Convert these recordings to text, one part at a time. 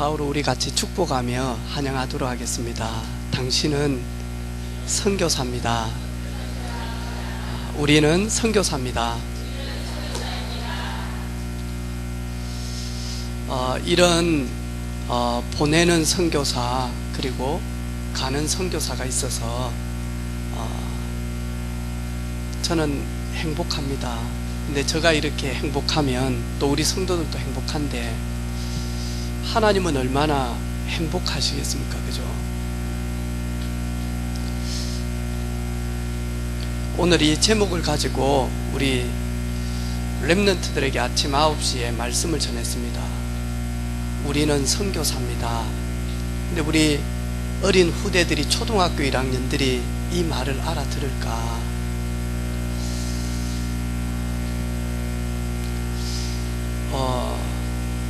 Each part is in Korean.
좌우로 우리 같이 축복하며 환영하도록 하겠습니다. 당신은 선교사입니다. 우리는 선교사입니다. 이런 보내는 선교사 그리고 가는 선교사가 있어서 저는 행복합니다. 근데 제가 이렇게 행복하면 또 우리 성도들도 행복한데 하나님은 얼마나 행복하시겠습니까? 그죠? 오늘 이 제목을 가지고 우리 렘넌트들에게 아침 9시에 말씀을 전했습니다. 우리는 선교사입니다. 근데 우리 어린 후대들이 초등학교 1학년들이 이 말을 알아들을까?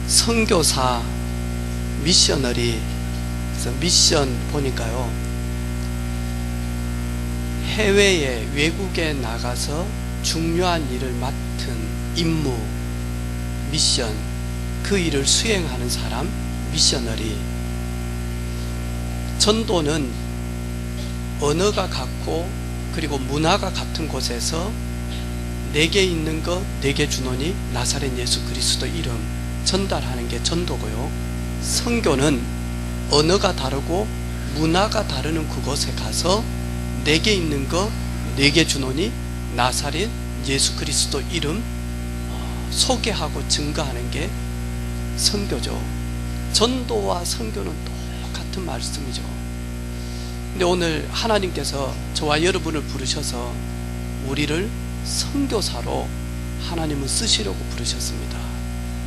선교사, 미셔너리, 그래서 미션 보니까요, 해외에 외국에 나가서 중요한 일을 맡은 임무, 미션, 그 일을 수행하는 사람, 미셔너리. 전도는 언어가 같고 그리고 문화가 같은 곳에서 내게 있는 것 내게 주노니 나사렛 예수 그리스도 이름 전달하는 게 전도고요. 선교는 언어가 다르고 문화가 다르는 그곳에 가서 내게 있는 것 내게 주노니 나사렛 예수 그리스도 이름 소개하고 증거하는 게 선교죠. 전도와 선교는 똑같은 말씀이죠. 근데 오늘 하나님께서 저와 여러분을 부르셔서 우리를 선교사로 하나님은 쓰시려고 부르셨습니다.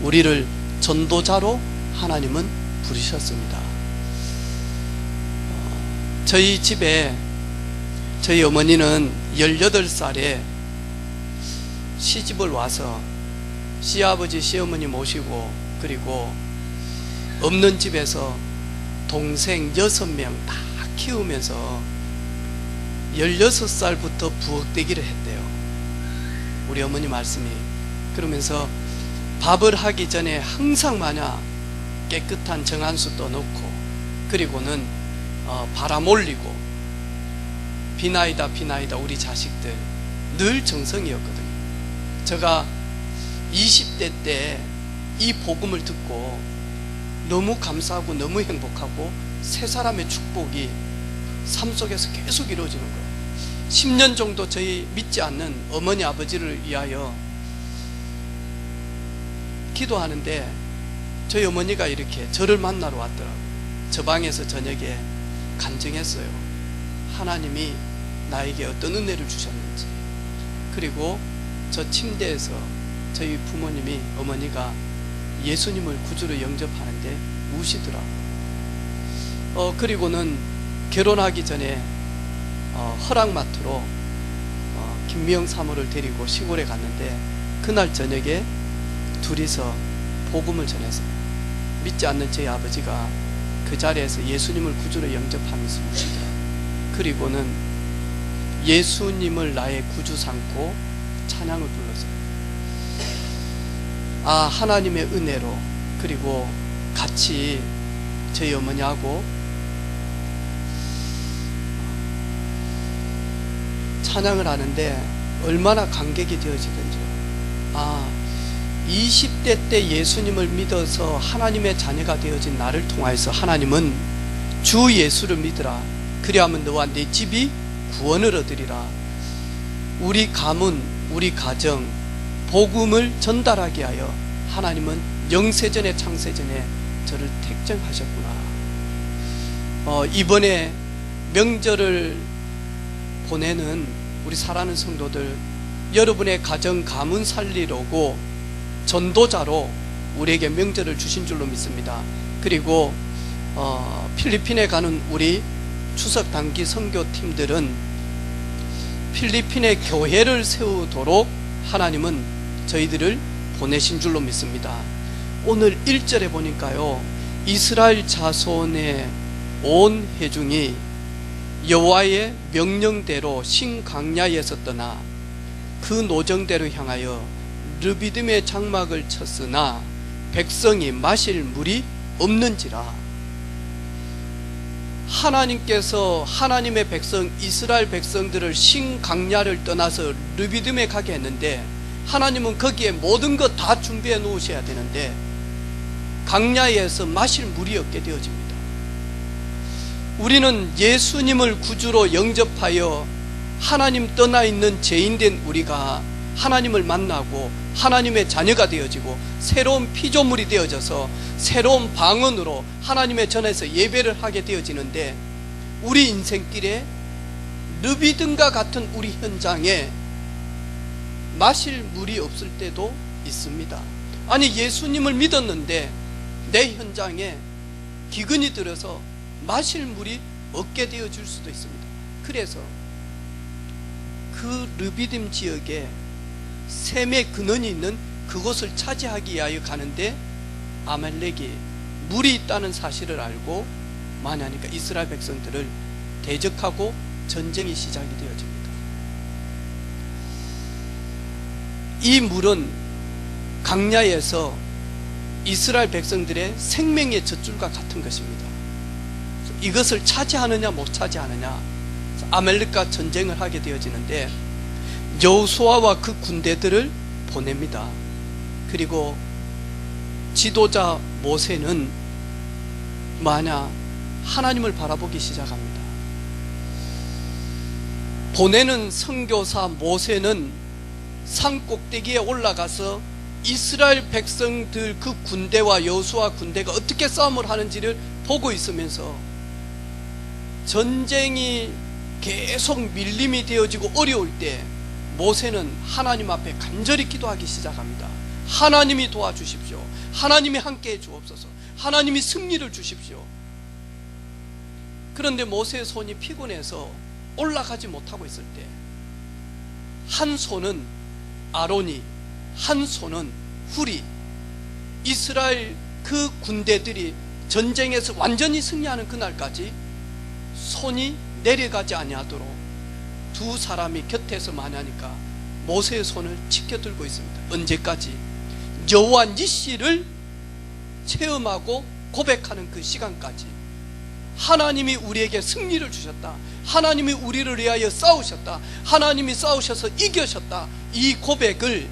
우리를 전도자로 하나님은 부르셨습니다. 저희 집에 저희 어머니는 18살에 시집을 와서 시아버지 시어머니 모시고 그리고 없는 집에서 동생 6명 다 키우면서 16살부터 부엌대기를 했대요. 우리 어머니 말씀이. 그러면서 밥을 하기 전에 항상 마냥 깨끗한 정한수 떠놓고 그리고는 바람 올리고 비나이다 우리 자식들 늘 정성이었거든요. 제가 20대 때 이 복음을 듣고 너무 감사하고 너무 행복하고 세 사람의 축복이 삶 속에서 계속 이루어지는 거예요. 10년 정도 저희 믿지 않는 어머니 아버지를 위하여 기도하는데 저희 어머니가 이렇게 저를 만나러 왔더라고요. 저 방에서 저녁에 간증했어요. 하나님이 나에게 어떤 은혜를 주셨는지. 그리고 저 침대에서 저희 부모님이 어머니가 예수님을 구주로 영접하는데 우시더라고요. 그리고는 결혼하기 전에 허락마트로 김미영 사모를 데리고 시골에 갔는데 그날 저녁에 둘이서 복음을 전했어요. 믿지 않는 저희 아버지가 그 자리에서 예수님을 구주로 영접하면서 우시더라고요. 그리고는 예수님을 나의 구주 삼고 찬양을 불렀어요. 하나님의 은혜로 그리고 같이 저희 어머니하고 찬양을 하는데 얼마나 감격이 되어지던지요. 20대 때 예수님을 믿어서 하나님의 자녀가 되어진 나를 통하여서 하나님은 주 예수를 믿으라. 그리하면 너와 네 집이 구원을 얻으리라. 우리 가문, 우리 가정, 복음을 전달하게 하여 하나님은 영세전에 창세전에 저를 택정하셨구나. 이번에 명절을 보내는 우리 사랑하는 성도들, 여러분의 가정 가문 살리려고 전도자로 우리에게 명절을 주신 줄로 믿습니다. 그리고 필리핀에 가는 우리 추석 단기 선교팀들은 필리핀의 교회를 세우도록 하나님은 저희들을 보내신 줄로 믿습니다. 오늘 1절에 보니까요, 이스라엘 자손의 온 회중이 여호와의 명령대로 신광야에서 떠나 그 노정대로 향하여 르비딤의 장막을 쳤으나 백성이 마실 물이 없는지라. 하나님께서 하나님의 백성 이스라엘 백성들을 신강야를 떠나서 르비딤에 가게 했는데, 하나님은 거기에 모든 것 다 준비해 놓으셔야 되는데 강야에서 마실 물이 없게 되어집니다. 우리는 예수님을 구주로 영접하여 하나님 떠나 있는 죄인된 우리가 하나님을 만나고 하나님의 자녀가 되어지고 새로운 피조물이 되어져서 새로운 방언으로 하나님의 전에서 예배를 하게 되어지는데, 우리 인생길에 르비딤과 같은 우리 현장에 마실 물이 없을 때도 있습니다. 아니, 예수님을 믿었는데 내 현장에 기근이 들어서 마실 물이 없게 되어질 수도 있습니다. 그래서 그 르비딤 지역에 샘의 근원이 있는 그곳을 차지하기 위하여 가는데, 아말렉이 물이 있다는 사실을 알고 마냐니까 이스라엘 백성들을 대적하고 전쟁이 시작이 되어집니다. 이 물은 강야에서 이스라엘 백성들의 생명의 젖줄과 같은 것입니다. 이것을 차지하느냐 못 차지하느냐, 아말렉과 전쟁을 하게 되어지는데 여호수아와 그 군대들을 보냅니다. 그리고 지도자 모세는 하나님을 바라보기 시작합니다. 보내는 선교사 모세는 산 꼭대기에 올라가서 이스라엘 백성들 그 군대와 여호수아 군대가 어떻게 싸움을 하는지를 보고 있으면서 전쟁이 계속 밀림이 되어지고 어려울 때 모세는 하나님 앞에 간절히 기도하기 시작합니다. 하나님이 도와주십시오. 하나님이 함께해 주옵소서. 하나님이 승리를 주십시오. 그런데 모세의 손이 피곤해서 올라가지 못하고 있을 때, 한 손은 아론이, 한 손은 훌이, 이스라엘 그 군대들이 전쟁에서 완전히 승리하는 그날까지 손이 내려가지 아니하도록 두 사람이 곁에서 만나니까 모세의 손을 지켜들고 있습니다. 언제까지? 여호와 니시를 체험하고 고백하는 그 시간까지. 하나님이 우리에게 승리를 주셨다. 하나님이 우리를 위하여 싸우셨다. 하나님이 싸우셔서 이겨셨다. 이 고백을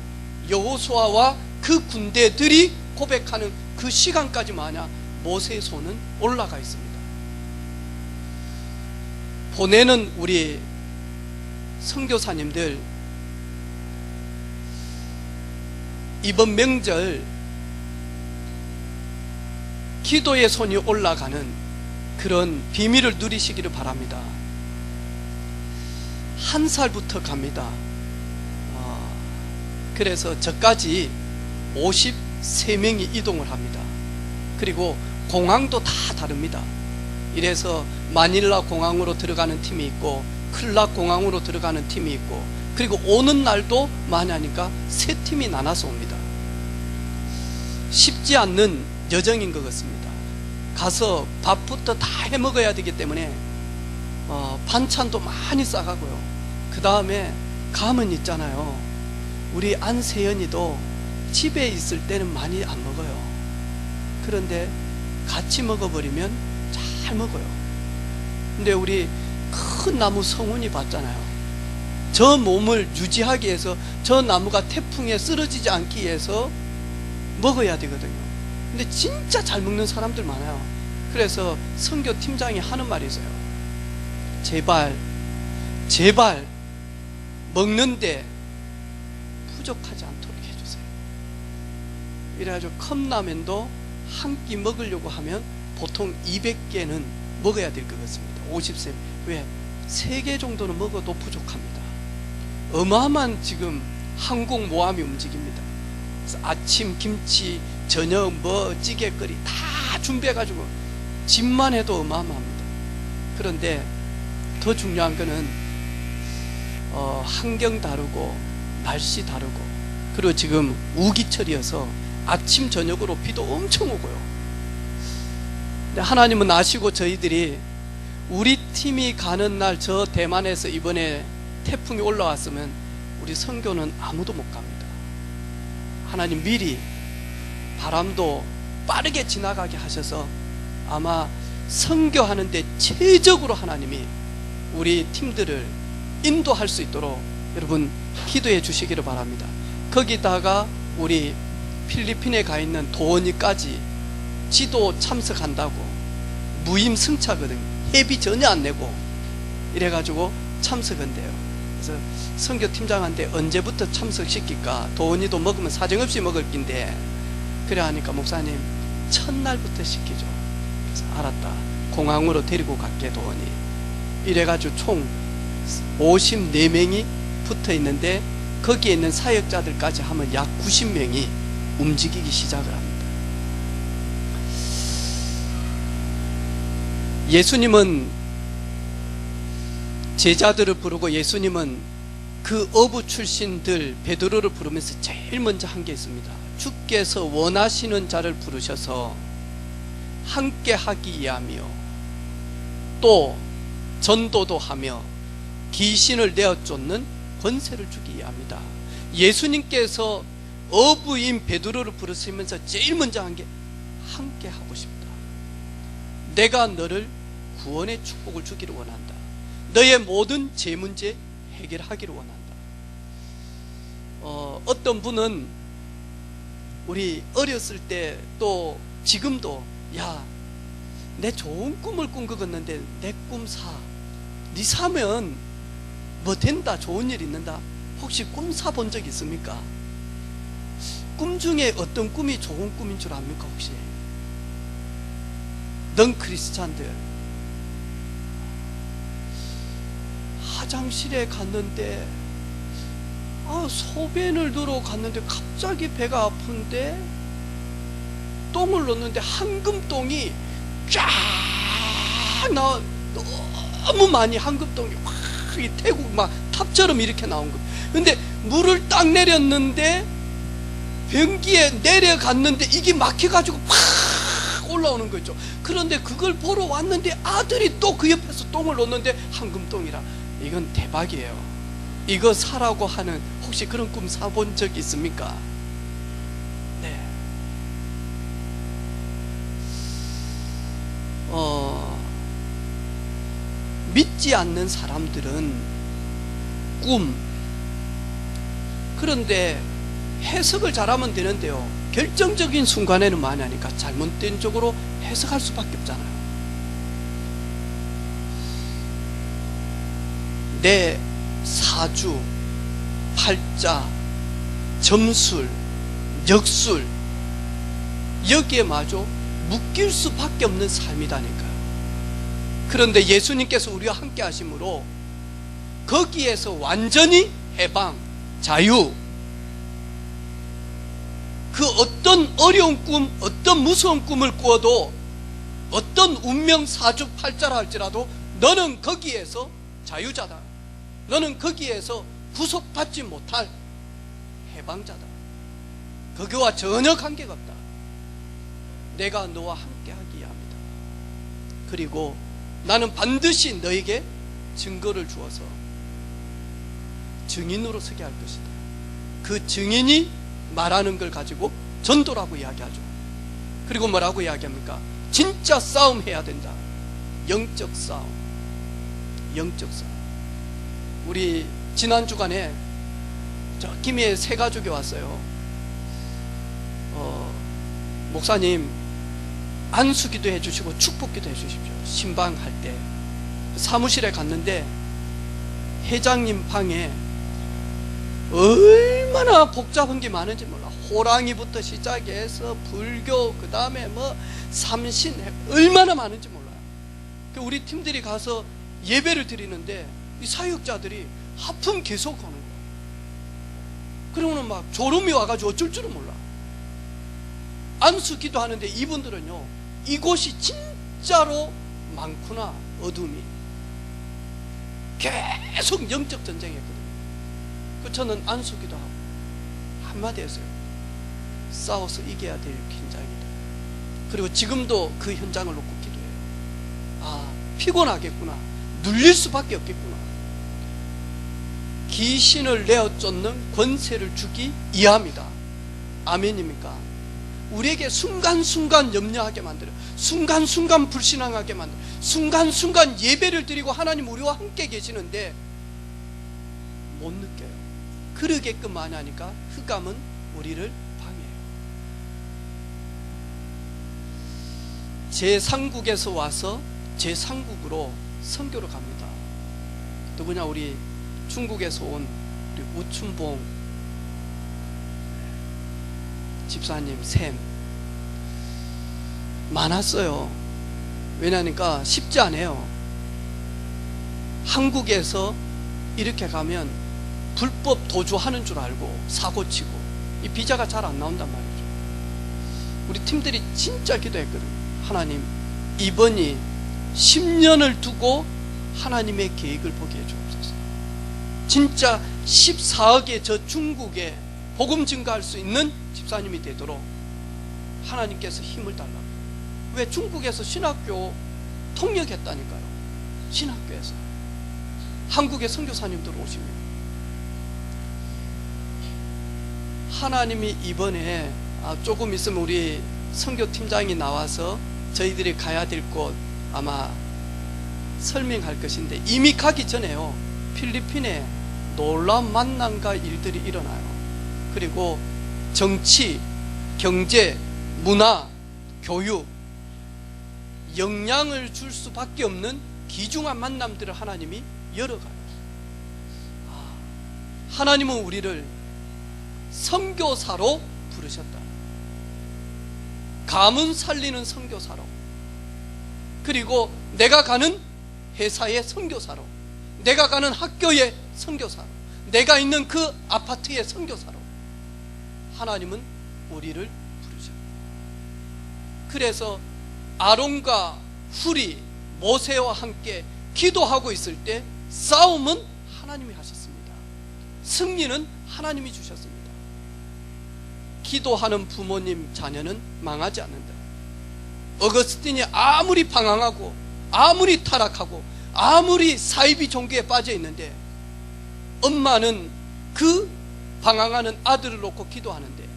여호수아와 그 군대들이 고백하는 그 시간까지 마냥 모세의 손은 올라가 있습니다. 보내는 우리 선교사님들, 이번 명절 기도의 손이 올라가는 그런 비밀을 누리시기를 바랍니다. 1살부터 갑니다. 그래서 저까지 53명이 이동을 합니다. 그리고 공항도 다 다릅니다. 이래서 마닐라 공항으로 들어가는 팀이 있고 클락 공항으로 들어가는 팀이 있고, 그리고 오는 날도 많이 하니까 세 팀이 나눠서 옵니다. 쉽지 않는 여정인 것 같습니다. 가서 밥부터 다 해먹어야 되기 때문에 반찬도 많이 싸가고요. 그 다음에 가면 있잖아요, 우리 안세연이도 집에 있을 때는 많이 안 먹어요. 그런데 같이 먹어버리면 잘 먹어요. 근데 우리 큰 나무 성훈이 봤잖아요. 저 몸을 유지하기 위해서 저 나무가 태풍에 쓰러지지 않기 위해서 먹어야 되거든요. 근데 진짜 잘 먹는 사람들 많아요. 그래서 선교팀장이 하는 말이 있어요. 제발 먹는데 부족하지 않도록 해주세요. 이래가지고 컵라면도 한 끼 먹으려고 하면 보통 200개는 먹어야 될 것 같습니다. 50세. 왜? 3개 정도는 먹어도 부족합니다. 어마어마한 지금 항공 모함이 움직입니다. 그래서 아침 김치, 저녁 찌개거리 다 준비해가지고 집만 해도 어마어마합니다. 그런데 더 중요한 거는 환경 다르고 날씨 다르고, 그리고 지금 우기철이어서 아침 저녁으로 비도 엄청 오고요. 근데 하나님은 아시고 저희들이 우리 팀이 가는 날 저 대만에서 이번에 태풍이 올라왔으면 우리 선교는 아무도 못 갑니다. 하나님 미리 바람도 빠르게 지나가게 하셔서 아마 선교하는데 최적으로 하나님이 우리 팀들을 인도할 수 있도록 여러분 기도해 주시기를 바랍니다. 거기다가 우리 필리핀에 가 있는 도원이까지 지도 참석한다고 무임승차거든. 회비 전혀 안 내고 이래가지고 참석한대요. 그래서 선교팀장한테 언제부터 참석시킬까? 도원이도 먹으면 사정없이 먹을 낀데 그래 하니까 목사님 첫날부터 시키죠. 그래서 알았다. 공항으로 데리고 갈게 도원이. 이래가지고 총 54명이 붙어 있는데 거기에 있는 사역자들까지 하면 약 90명이 움직이기 시작을 합니다. 예수님은 제자들을 부르고 예수님은 그 어부 출신들 베드로를 부르면서 제일 먼저 한 게 있습니다. 주께서 원하시는 자를 부르셔서 함께 하기 위하며 또 전도도 하며 귀신을 내어 쫓는 권세를 주기 위함이다. 예수님께서 어부인 베드로를 부르시면서 제일 먼저 한 게 함께 하고 싶다. 내가 너를 구원의 축복을 주기를 원한다. 너의 모든 죄 문제 해결하기를 원한다. 어떤 분은 우리 어렸을 때 또 지금도 야, 내 좋은 꿈을 꾼 것 같는데 내 꿈 사. 네 사면 뭐 된다, 좋은 일 있는다. 혹시 꿈 사 본 적 있습니까? 꿈 중에 어떤 꿈이 좋은 꿈인 줄 압니까 혹시? 넌 크리스찬들 화장실에 갔는데 소변을 누러 갔는데 갑자기 배가 아픈데 똥을 넣는데 황금똥이 쫙 나와. 너무 많이 황금똥이 확 태국 막 탑처럼 이렇게 나온 거. 근데 물을 딱 내렸는데 변기에 내려갔는데 이게 막혀가지고 팍 올라오는 거죠. 그런데 그걸 보러 왔는데 아들이 또 그 옆에서 똥을 놓는데 황금똥이라. 이건 대박이에요. 이거 사라고 하는 혹시 그런 꿈 사본 적 있습니까? 네. 믿지 않는 사람들은 꿈, 그런데 해석을 잘하면 되는데요, 결정적인 순간에는 만약이니까 잘못된 쪽으로 해석할 수밖에 없잖아요. 내 사주, 팔자, 점술, 역술, 여기에 마저 묶일 수밖에 없는 삶이다니까요. 그런데 예수님께서 우리와 함께 하심으로 거기에서 완전히 해방, 자유, 그 어떤 어려운 꿈, 어떤 무서운 꿈을 꾸어도, 어떤 운명 사주 팔자라 할지라도 너는 거기에서 자유자다. 너는 거기에서 구속받지 못할 해방자다. 거기와 전혀 관계가 없다. 내가 너와 함께 하기 합니다. 그리고 나는 반드시 너에게 증거를 주어서 증인으로 서게 할 것이다. 그 증인이 말하는 걸 가지고 전도라고 이야기하죠. 그리고 뭐라고 이야기합니까? 진짜 싸움 해야 된다. 영적 싸움. 영적 싸움. 우리 지난 주간에 저 김해 세 가족이 왔어요. 목사님 안수기도 해주시고 축복기도 해주십시오. 신방할 때 사무실에 갔는데 회장님 방에 얼마나 복잡한 게 많은지 몰라. 호랑이부터 시작해서 불교, 그 다음에 뭐 삼신, 얼마나 많은지 몰라요. 우리 팀들이 가서 예배를 드리는데 이 사역자들이 하품 계속 하는 거예요. 그러면 막 졸음이 와가지고 어쩔 줄은 몰라. 안수 기도하는데 이분들은요, 이곳이 진짜로 많구나, 어둠이. 계속 영적 전쟁했거든요. 저는 안수 기도하고 한마디 했어요. 싸워서 이겨야 될 현장이다. 그리고 지금도 그 현장을 놓고 기도해요. 아, 피곤하겠구나, 눌릴 수밖에 없겠구나. 귀신을 내어 쫓는 권세를 주기 이해합니다. 아멘입니까? 우리에게 순간순간 염려하게 만들어요. 순간순간 불신앙하게 만들어요. 순간순간 예배를 드리고 하나님 우리와 함께 계시는데 못 느껴요. 그러게끔 많이 하니까 흑암은 우리를 방해해요. 제3국에서 와서 제3국으로 선교를 갑니다. 누구냐? 우리 중국에서 온 우리 우춘봉 집사님 샘 많았어요. 왜냐니까 쉽지 않아요. 한국에서 이렇게 가면 불법 도주하는 줄 알고 사고치고 이 비자가 잘 안 나온단 말이죠. 우리 팀들이 진짜 기도했거든요. 하나님, 이번이 10년을 두고 하나님의 계획을 보게 해주옵소서. 진짜 14억의 저 중국에 복음 증가할 수 있는 집사님이 되도록 하나님께서 힘을 달라고. 왜? 중국에서 신학교 통역했다니까요. 신학교에서 한국의 선교사님들 오십니다. 하나님이 이번에 조금 있으면 우리 선교팀장이 나와서 저희들이 가야 될 곳 아마 설명할 것인데, 이미 가기 전에요, 필리핀에 놀라운 만남과 일들이 일어나요. 그리고 정치, 경제, 문화, 교육, 영향을 줄 수밖에 없는 귀중한 만남들을 하나님이 열어가요. 하나님은 우리를 선교사로 부르셨다. 가문 살리는 선교사로, 그리고 내가 가는 회사의 선교사로, 내가 가는 학교의 선교사로, 내가 있는 그 아파트의 선교사로 하나님은 우리를 부르셨다. 그래서 아론과 훌이 모세와 함께 기도하고 있을 때 싸움은 하나님이 하셨습니다. 승리는 하나님이 주셨습니다. 기도하는 부모님 자녀는 망하지 않는다. 어거스틴이 아무리 방황하고 아무리 타락하고 아무리 사이비 종교에 빠져 있는데 엄마는 그 방황하는 아들을 놓고 기도하는데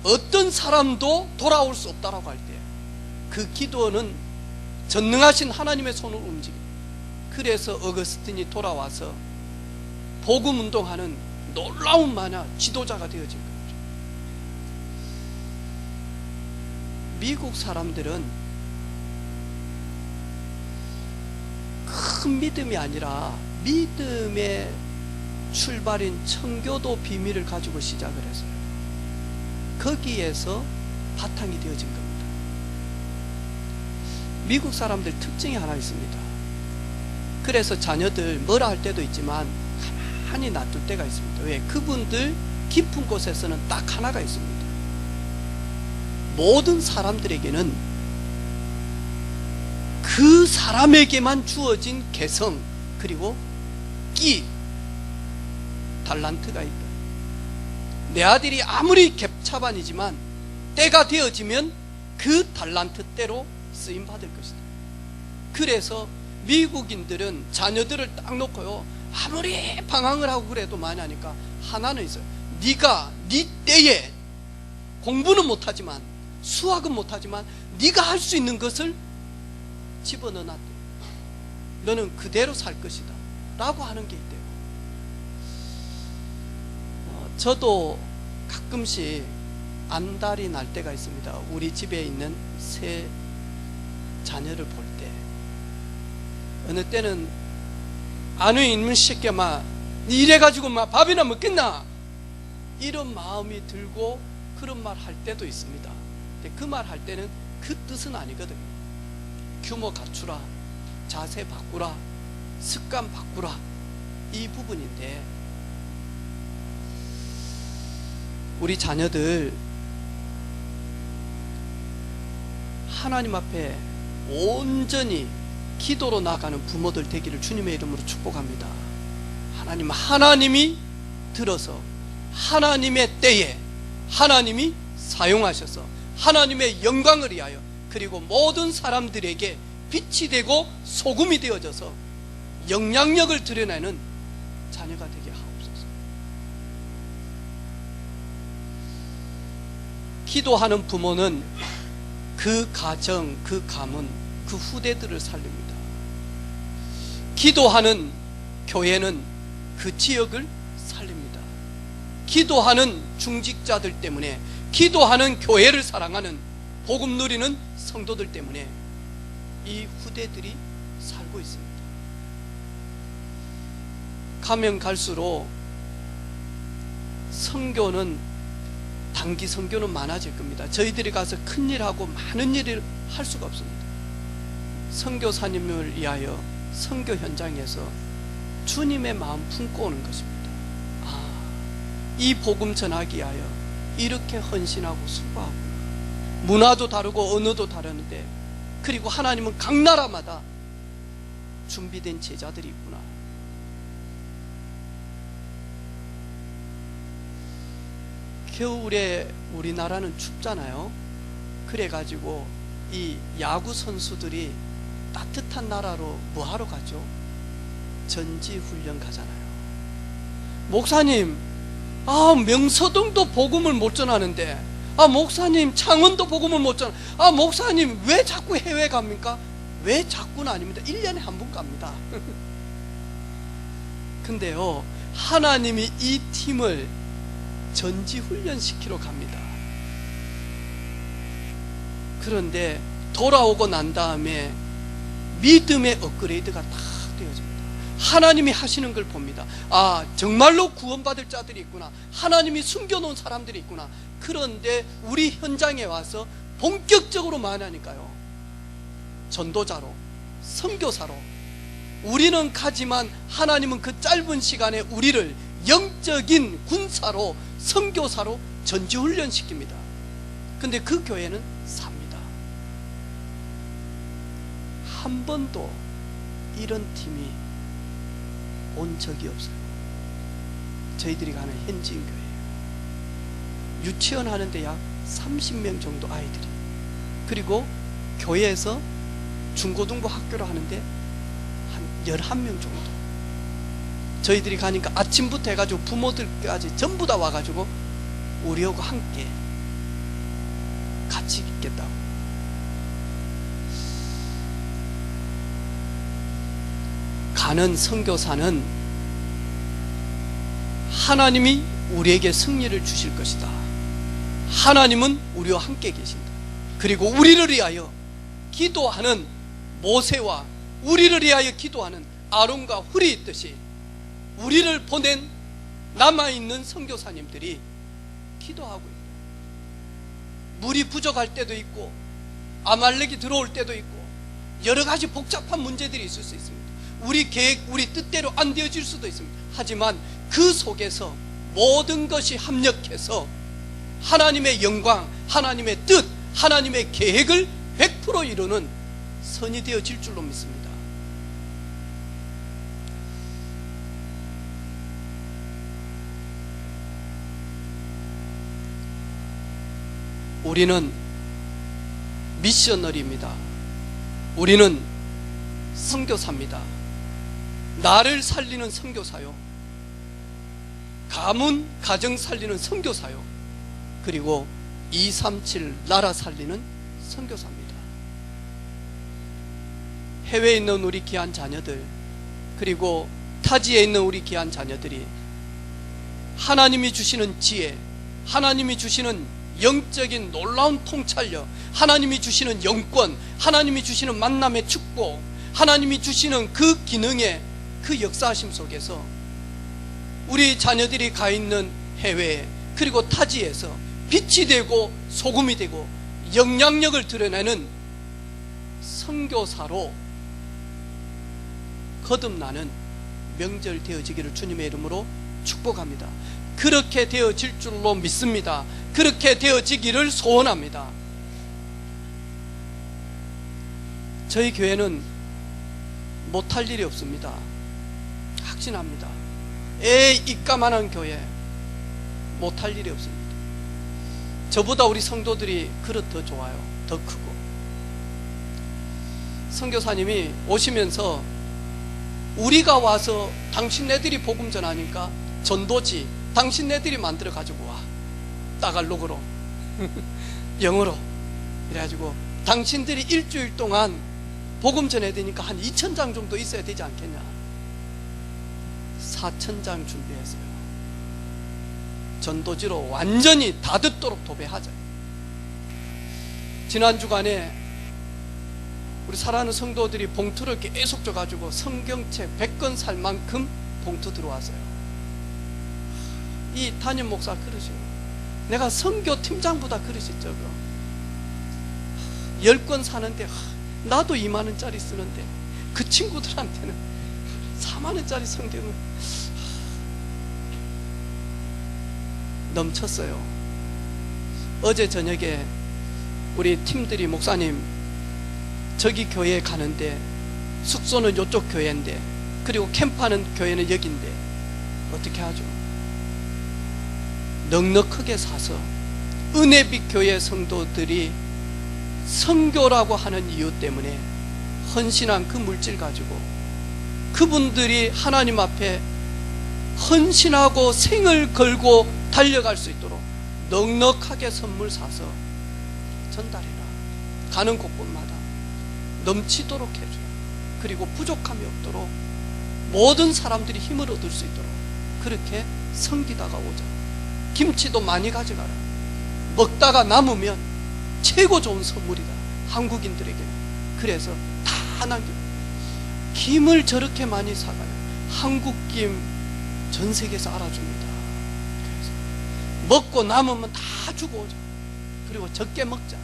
어떤 사람도 돌아올 수 없다라고 할 때 그 기도는 전능하신 하나님의 손을 움직여. 그래서 어거스틴이 돌아와서 복음 운동하는 놀라운 만화 지도자가 되어진 거죠. 미국 사람들은 큰 믿음이 아니라 믿음의 출발인 청교도 비밀을 가지고 시작을 했어요. 거기에서 바탕이 되어진 겁니다. 미국 사람들 특징이 하나 있습니다. 그래서 자녀들 뭐라 할 때도 있지만 가만히 놔둘 때가 있습니다. 왜? 그분들 깊은 곳에서는 딱 하나가 있습니다. 모든 사람들에게는 그 사람에게만 주어진 개성, 그리고 끼, 달란트가 있다. 내 아들이 아무리 갭차반이지만 때가 되어지면 그 달란트대로 쓰임받을 것이다. 그래서 미국인들은 자녀들을 딱 놓고요, 아무리 방황을 하고 그래도 많이 하니까 하나는 있어요. 네가 네 때에 공부는 못하지만 수학은 못하지만 네가 할 수 있는 것을 집어넣어놨대. 너는 그대로 살 것이다 라고 하는 게 있대요. 저도 가끔씩 안달이 날 때가 있습니다. 우리 집에 있는 새 자녀를 볼 때. 어느 때는 아는 이놈 새끼야 막 이래가지고 막 밥이나 먹겠나 이런 마음이 들고 그런 말 할 때도 있습니다. 근데 그 말 할 때는 그 뜻은 아니거든요. 규모 갖추라, 자세 바꾸라, 습관 바꾸라, 이 부분인데, 우리 자녀들 하나님 앞에 온전히 기도로 나가는 부모들 되기를 주님의 이름으로 축복합니다. 하나님이 들어서 하나님의 때에 하나님이 사용하셔서 하나님의 영광을 위하여, 그리고 모든 사람들에게 빛이 되고 소금이 되어져서 영향력을 드러내는 자녀가 되게 하옵소서. 기도하는 부모는 그 가정, 그 가문, 그 후대들을 살립니다. 기도하는 교회는 그 지역을 살립니다. 기도하는 중직자들 때문에, 기도하는 교회를 사랑하는 복음 누리는 성도들 때문에 이 후대들이 살고 있습니다. 가면 갈수록 선교는, 단기 선교는 많아질 겁니다. 저희들이 가서 큰일하고 많은 일을 할 수가 없습니다. 선교사님을 위하여 선교 현장에서 주님의 마음 품고 오는 것입니다. 이 복음 전하기 위하여 이렇게 헌신하고 수고하구나. 문화도 다르고 언어도 다르는데, 그리고 하나님은 각 나라마다 준비된 제자들이 있구나. 겨울에 우리나라는 춥잖아요. 그래가지고 이 야구 선수들이 따뜻한 나라로 뭐하러 가죠? 전지훈련 가잖아요. 목사님, 명서동도 복음을 못 전하는데, 목사님 창원도 복음을 못 전하, 목사님 왜 자꾸 해외 갑니까? 왜 자꾸는 아닙니다. 1년에 한 번 갑니다. 근데요, 하나님이 이 팀을 전지훈련시키러 갑니다. 그런데 돌아오고 난 다음에 믿음의 업그레이드가 다 되어집니다. 하나님이 하시는 걸 봅니다. 정말로 구원받을 자들이 있구나. 하나님이 숨겨놓은 사람들이 있구나. 그런데 우리 현장에 와서 본격적으로 만나니까요, 전도자로, 선교사로 우리는 가지만 하나님은 그 짧은 시간에 우리를 영적인 군사로, 선교사로 전지훈련시킵니다. 근데 그 교회는 삽니다. 한 번도 이런 팀이 온 적이 없어요. 저희들이 가는 현지인 교회예요. 유치원 하는데 약 30명 정도 아이들이, 그리고 교회에서 중고등부 학교를 하는데 한 11명 정도. 저희들이 가니까 아침부터 해가지고 부모들까지 전부 다 와가지고 우리하고 함께 같이 있겠다고. 가는 선교사는 하나님이 우리에게 승리를 주실 것이다. 하나님은 우리와 함께 계신다. 그리고 우리를 위하여 기도하는 모세와 우리를 위하여 기도하는 아론과 훌이 있듯이 우리를 보낸 남아있는 선교사님들이 기도하고 있다. 물이 부족할 때도 있고, 아말렉이 들어올 때도 있고, 여러 가지 복잡한 문제들이 있을 수 있습니다. 우리 계획, 우리 뜻대로 안 되어질 수도 있습니다. 하지만 그 속에서 모든 것이 합력해서 하나님의 영광, 하나님의 뜻, 하나님의 계획을 100% 이루는 선이 되어질 줄로 믿습니다. 우리는 미셔너리입니다. 우리는 선교사입니다. 나를 살리는 선교사요, 가문, 가정 살리는 선교사요, 그리고 237 나라 살리는 선교사입니다. 해외에 있는 우리 귀한 자녀들, 그리고 타지에 있는 우리 귀한 자녀들이 하나님이 주시는 지혜, 하나님이 주시는 영적인 놀라운 통찰력, 하나님이 주시는 영권, 하나님이 주시는 만남의 축복, 하나님이 주시는 그 기능의 그 역사하심 속에서 우리 자녀들이 가 있는 해외에, 그리고 타지에서 빛이 되고 소금이 되고 영향력을 드러내는 선교사로 거듭나는 명절 되어지기를 주님의 이름으로 축복합니다. 그렇게 되어질 줄로 믿습니다. 그렇게 되어지기를 소원합니다. 저희 교회는 못할 일이 없습니다. 확신합니다. 입가만한 교회 못할 일이 없습니다. 저보다 우리 성도들이 그릇 더 좋아요. 더 크고. 선교사님이 오시면서 우리가 와서 당신네들이 복음 전하니까 전도지 당신네들이 만들어 가지고 와, 따갈록으로. 영어로. 그래가지고 당신들이 일주일 동안 복음 전해야 되니까 한 2,000장 정도 있어야 되지 않겠냐. 4,000장 준비했어요. 전도지로 완전히 다 듣도록 도배하자. 지난 주간에 우리 사랑하는 성도들이 봉투를 계속 줘가지고 성경책 100권 살 만큼 봉투 들어왔어요. 이 담임 목사 그러시고, 내가 선교팀장보다 그러시 적어. 10권 사는데 나도 2만 원짜리 쓰는데 그 친구들한테는 4만 원짜리 성경을 넘쳤어요. 어제 저녁에 우리 팀들이, 목사님 저기 교회에 가는데 숙소는 이쪽 교회인데, 그리고 캠프하는 교회는 여긴데 어떻게 하죠? 넉넉하게 사서 은혜빛 교회 성도들이 선교라고 하는 이유 때문에 헌신한 그 물질 가지고 그분들이 하나님 앞에 헌신하고 생을 걸고 달려갈 수 있도록 넉넉하게 선물 사서 전달해라. 가는 곳곳마다 넘치도록 해줘라. 그리고 부족함이 없도록 모든 사람들이 힘을 얻을 수 있도록 그렇게 섬기다가 오자. 김치도 많이 가져가라. 먹다가 남으면 최고 좋은 선물이다, 한국인들에게는. 그래서 다 남겨. 김을 저렇게 많이 사가요. 한국김 전 세계에서 알아줍니다. 그래서 먹고 남으면 다 주고 오자. 그리고 적게 먹자.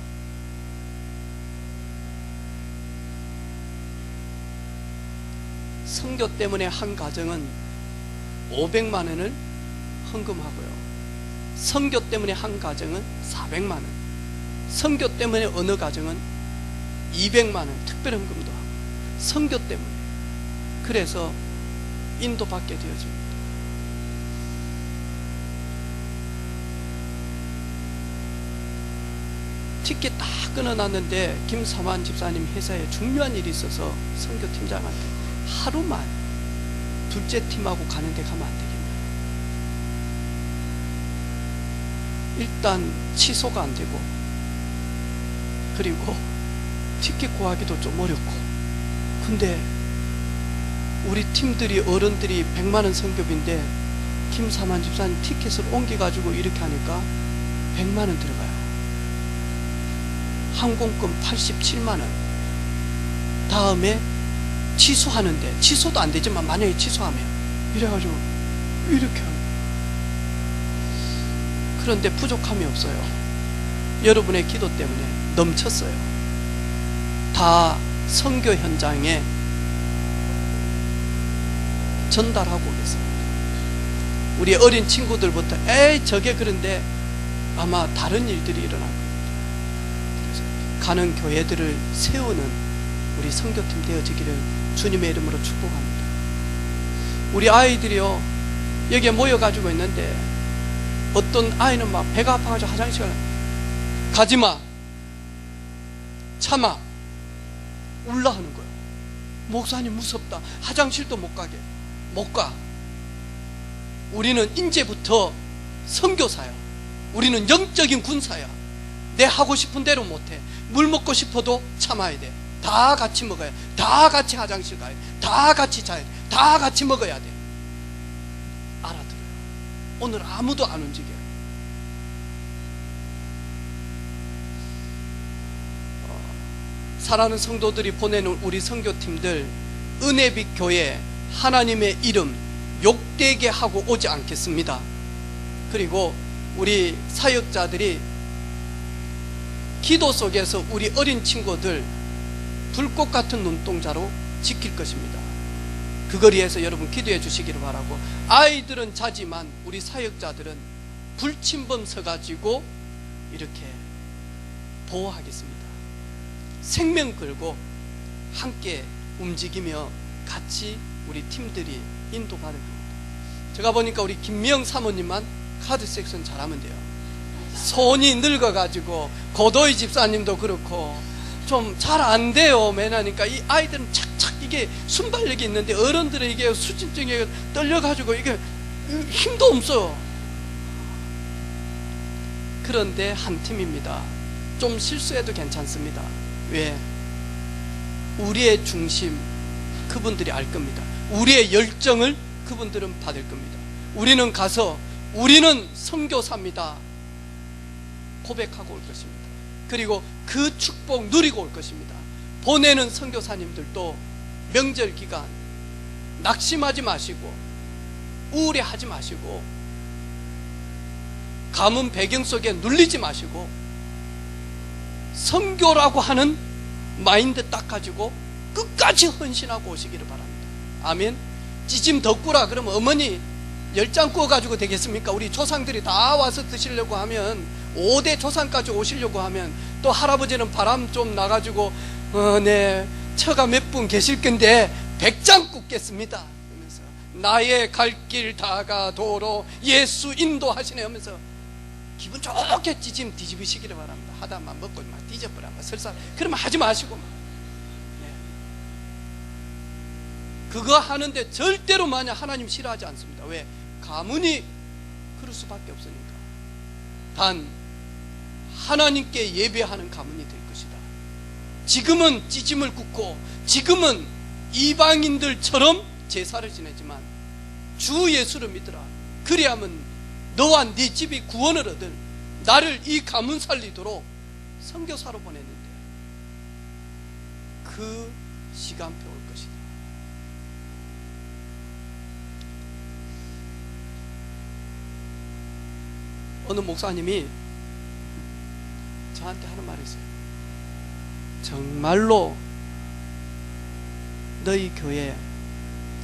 선교 때문에 한 가정은 500만 원을 헌금하고요. 선교 때문에 한 가정은 400만 원. 선교 때문에 어느 가정은 200만 원 특별 헌금도 하고. 선교 때문에. 그래서 인도받게 되어집니다. 티켓 다 끊어놨는데 김사만 집사님 회사에 중요한 일이 있어서 선교팀장한테 하루만 둘째 팀하고 가는데 가면 안 되겠냐. 일단 취소가 안 되고, 그리고 티켓 구하기도 좀 어렵고. 근데 우리 팀들이, 어른들이 100만 원 성교비인데 김사만 집사님 티켓을 옮겨가지고 이렇게 하니까 100만 원 들어가요. 항공권 87만 원. 다음에 취소하는데, 취소도 안 되지만 만약에 취소하면 이래가지고 이렇게 하는. 그런데 부족함이 없어요. 여러분의 기도 때문에 넘쳤어요. 다 선교 현장에 전달하고 오겠습니다. 우리 어린 친구들부터 에이 저게 그런데 아마 다른 일들이 일어날 겁니다. 그래서 가는 교회들을 세우는 우리 선교팀 되어지기를 주님의 이름으로 축복합니다. 우리 아이들이요, 여기에 모여가지고 있는데 어떤 아이는 막 배가 아파가지고 화장실 가지마, 참아, 울라 하는 거예요. 목사님 무섭다, 화장실도 못 가게. 못 가. 우리는 이제부터 선교사야. 우리는 영적인 군사야. 내 하고 싶은 대로 못해. 물 먹고 싶어도 참아야 돼. 다 같이 먹어야 돼. 다 같이 화장실 가야 돼. 다 같이 자야 돼. 다 같이 먹어야 돼. 알아들어요. 오늘 아무도 안 움직여요. 사랑하는 성도들이 보내는 우리 선교팀들, 은혜빛 교회 하나님의 이름 욕되게 하고 오지 않겠습니다. 그리고 우리 사역자들이 기도 속에서 우리 어린 친구들 불꽃 같은 눈동자로 지킬 것입니다. 그걸 위해서 여러분 기도해 주시기를 바라고, 아이들은 자지만 우리 사역자들은 불침범 서가지고 이렇게 보호하겠습니다. 생명 걸고 함께 움직이며 같이 우리 팀들이 인도받을 겁니다. 제가 보니까 우리 김미영 사모님만 카드 섹션 잘하면 돼요. 손이 늙어가지고 고도희 집사님도 그렇고 좀 잘 안 돼요. 매나니까 이 아이들은 착착 이게 순발력이 있는데 어른들은 이게 수진증에 떨려가지고 이게 힘도 없어요. 그런데 한 팀입니다. 좀 실수해도 괜찮습니다. 왜? 우리의 중심 그분들이 알 겁니다. 우리의 열정을 그분들은 받을 겁니다. 우리는 가서 우리는 선교사입니다 고백하고 올 것입니다. 그리고 그 축복 누리고 올 것입니다. 보내는 선교사님들도 명절 기간 낙심하지 마시고 우울해하지 마시고 가문 배경 속에 눌리지 마시고 선교라고 하는 마인드 딱 가지고 끝까지 헌신하고 오시기를 바랍니다. 아멘. 찌짐 덕구라 그러면 어머니 10장 구워가지고 되겠습니까? 우리 조상들이 다 와서 드시려고 하면 5대 조상까지 오시려고 하면 또 할아버지는 바람 좀 나가지고 네 처가 몇 분 계실 건데 100장 굽겠습니다 하면서 나의 갈 길 다가도로 예수 인도하시네 하면서 기분 좋게 찌짐 뒤집으시기를 바랍니다. 하다만 먹고 막 뒤져버려 막 설사 그러면 하지 마시고 네. 그거 하는데 절대로 만약 하나님 싫어하지 않습니다. 왜? 가문이 그럴 수밖에 없으니까. 단 하나님께 예배하는 가문이 될 것이다. 지금은 찌짐을 굽고 지금은 이방인들처럼 제사를 지내지만 주 예수를 믿으라. 그리하면 너와 네 집이 구원을 얻을 나를 이 가문 살리도록 선교사로 보냈는데 그 시간표 올 것이다. 어느 목사님이 저한테 하는 말이 있어요. 정말로 너희 교회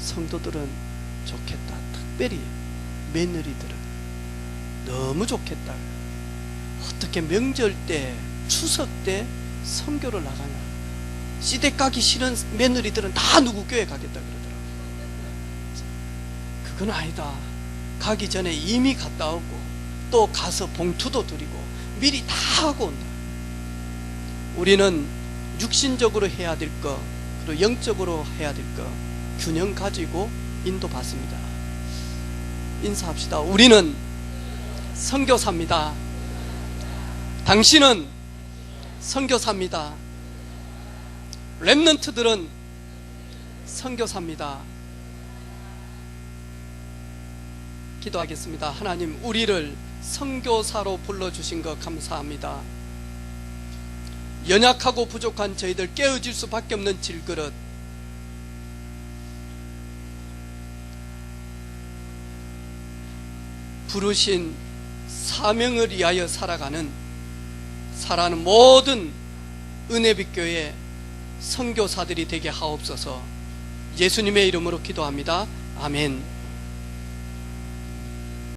성도들은 좋겠다. 특별히 며느리들은 너무 좋겠다. 어떻게 명절 때 추석 때 선교를 나가냐. 시댁 가기 싫은 며느리들은 다 누구 교회 가겠다 그러더라고요. 그건 아니다. 가기 전에 이미 갔다 오고 또 가서 봉투도 드리고 미리 다 하고 온다. 우리는 육신적으로 해야 될 거 그리고 영적으로 해야 될 거 균형 가지고 인도받습니다. 인사합시다. 우리는 선교사입니다. 당신은 선교사입니다. 렘넌트들은 선교사입니다. 기도하겠습니다. 하나님, 우리를 선교사로 불러주신 것 감사합니다. 연약하고 부족한 저희들 깨어질 수밖에 없는 질그릇, 부르신 사명을 위하여 살아가는 모든 은혜빛 교회 선교사들이 되게 하옵소서. 예수님의 이름으로 기도합니다. 아멘.